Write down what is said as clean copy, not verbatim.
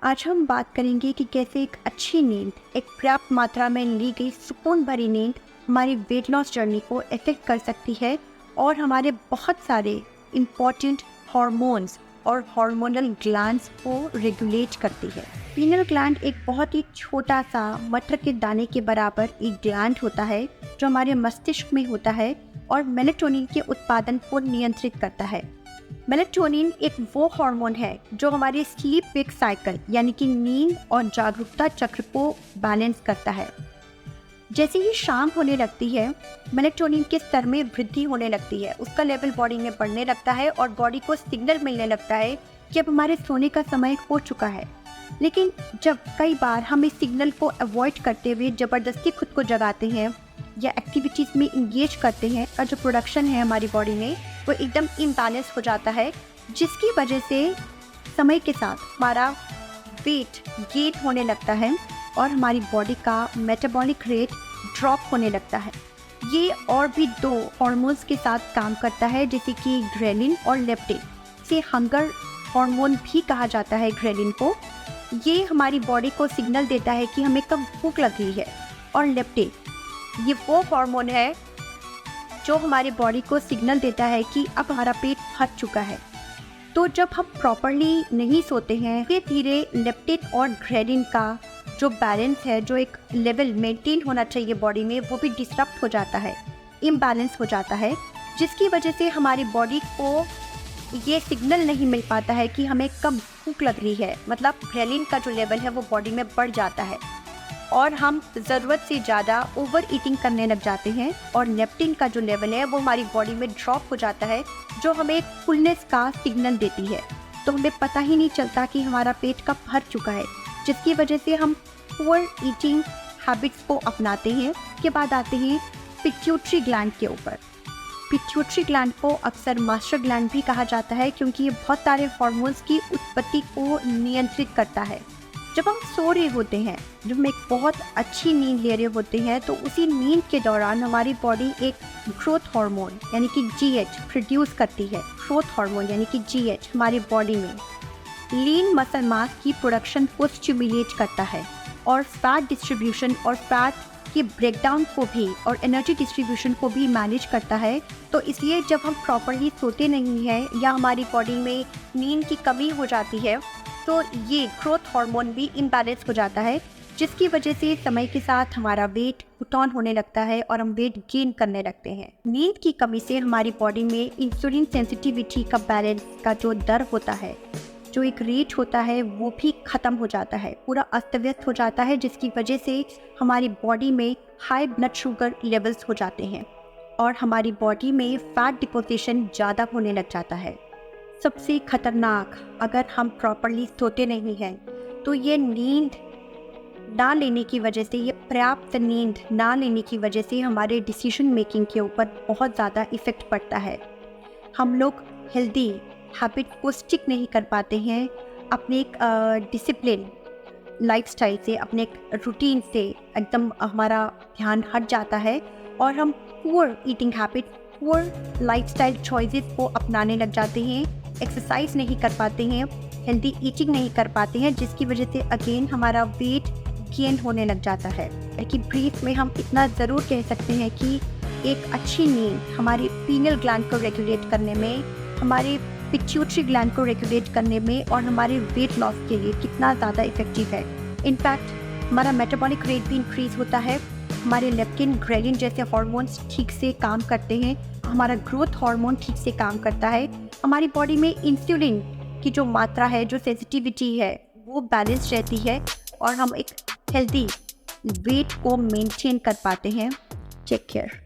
आज हम बात करेंगे कि कैसे एक अच्छी नींद, एक पर्याप्त मात्रा में ली गई सुकून भरी नींद हमारी वेट लॉस जर्नी को इफेक्ट कर सकती है और हमारे बहुत सारे इम्पॉर्टेंट हार्मोन्स और हार्मोनल ग्लैंड्स को रेगुलेट करती है। पीनल ग्लैंड एक बहुत ही छोटा सा मटर के दाने के बराबर एक ग्लैंड होता है जो हमारे मस्तिष्क में होता है और मेलेटोनिन के उत्पादन को नियंत्रित करता है। मेलेटोनिन एक वो हार्मोन है जो हमारे स्लीप वेक साइकिल यानी कि नींद और जागरूकता चक्र को बैलेंस करता है। जैसे ही शाम होने लगती है, मेलेटोनिन के स्तर में वृद्धि होने लगती है, उसका लेवल बॉडी में बढ़ने लगता है और बॉडी को सिग्नल मिलने लगता है कि अब हमारे सोने का समय हो चुका है। लेकिन जब कई बार हम इस सिग्नल को अवॉइड करते हुए ज़बरदस्ती खुद को जगाते हैं या एक्टिविटीज़ में इंगेज करते हैं और जो प्रोडक्शन है हमारी बॉडी में वो एकदम इम्बैलेंस हो जाता है, जिसकी वजह से समय के साथ हमारा वेट गेन होने लगता है और हमारी बॉडी का मेटाबॉलिक रेट ड्रॉप होने लगता है। ये और भी दो हार्मोन्स के साथ काम करता है जैसे कि ग्रेलिन और लेप्टिन। इसे हंगर हार्मोन भी कहा जाता है ग्रेलिन को। ये हमारी बॉडी को सिग्नल देता है कि हमें कब भूख लग रही है। और लेप्टिन ये वो हार्मोन है जो हमारे बॉडी को सिग्नल देता है कि अब हमारा पेट भर चुका है। तो जब हम प्रॉपरली नहीं सोते हैं, धीरे धीरे लेप्टिन और ग्रेलिन का जो बैलेंस है, जो एक लेवल मेंटेन होना चाहिए बॉडी में, वो भी डिस्टर्ब हो जाता है, इम्बैलेंस हो जाता है, जिसकी वजह से हमारी बॉडी को ये सिग्नल नहीं मिल पाता है कि हमें कब भूख लग रही है। मतलब ग्रेलिन का जो लेवल है वो बॉडी में बढ़ जाता है और हम ज़रूरत से ज़्यादा ओवर ईटिंग करने लग जाते हैं और लेप्टिन का जो लेवल है वो हमारी बॉडी में ड्रॉप हो जाता है, जो हमें फुलनेस का सिग्नल देती है। तो हमें पता ही नहीं चलता कि हमारा पेट कब भर चुका है, जिसकी वजह से हम पुअर ईटिंग हैबिट्स को अपनाते हैं। के बाद आते हैं पिट्यूटरी ग्लैंड के ऊपर। पिट्यूटरी ग्लैंड को अक्सर मास्टर ग्लैंड भी कहा जाता है क्योंकि ये बहुत सारे हार्मोन्स की उत्पत्ति को नियंत्रित करता है। जब हम सो रहे होते हैं, जब हम एक बहुत अच्छी नींद ले रहे होते हैं, तो उसी नींद के दौरान हमारी बॉडी एक ग्रोथ हार्मोन यानी कि GH प्रोड्यूस करती है। ग्रोथ हार्मोन यानी कि GH हमारी बॉडी में लीन मसल मास की प्रोडक्शन को स्टिमुलेट करता है और फैट डिस्ट्रीब्यूशन और फैट के ब्रेकडाउन को भी और एनर्जी डिस्ट्रीब्यूशन को भी मैनेज करता है। तो इसलिए जब हम प्रॉपरली सोते नहीं हैं या हमारी बॉडी में नींद की कमी हो जाती है, तो ये ग्रोथ हार्मोन भी इम्बैलेंस हो जाता है, जिसकी वजह से समय के साथ हमारा वेट पुट ऑन होने लगता है और हम वेट गेन करने लगते हैं। नींद की कमी से हमारी बॉडी में इंसुलिन सेंसिटिविटी का बैलेंस का जो दर होता है, जो एक रेट होता है, वो भी ख़त्म हो जाता है, पूरा अस्त व्यस्त हो जाता है, जिसकी वजह से हमारी बॉडी में हाई ब्लड शुगर लेवल्स हो जाते हैं और हमारी बॉडी में फैट डिपोजिशन ज़्यादा होने लग जाता है। सबसे खतरनाक, अगर हम प्रॉपरली सोते नहीं हैं तो ये नींद ना लेने की वजह से, ये पर्याप्त नींद ना लेने की वजह से हमारे डिसीजन मेकिंग के ऊपर बहुत ज़्यादा इफ़ेक्ट पड़ता है। हम लोग हेल्दी हैबिट को स्टिक नहीं कर पाते हैं, अपने एक डिसिप्लिन लाइफस्टाइल से, अपने एक रूटीन से एकदम हमारा ध्यान हट जाता है और हम poor eating habit, poor lifestyle choices को अपनाने लग जाते हैं, एक्सरसाइज नहीं कर पाते हैं, हेल्दी ईटिंग नहीं कर पाते हैं, जिसकी वजह से अगेन हमारा वेट गेन होने लग जाता है। कि ब्रीफ में हम इतना ज़रूर कह सकते हैं कि एक अच्छी नींद हमारी पीनल ग्लैंड को रेगुलेट करने में, हमारे पिट्यूटरी ग्लैंड को रेगुलेट करने में और हमारे वेट लॉस के लिए कितना ज़्यादा इफेक्टिव है। इनफैक्ट हमारा मेटाबॉलिक रेट भी इंक्रीज़ होता है, हमारे लेप्टिन, ग्रेलिन जैसे हार्मोन्स ठीक से काम करते हैं, हमारा ग्रोथ हार्मोन ठीक से काम करता है, हमारी बॉडी में इंसुलिन की जो मात्रा है, जो सेंसिटिविटी है, वो बैलेंस रहती है और हम एक हेल्दी वेट को मेंटेन कर पाते हैं। Take care.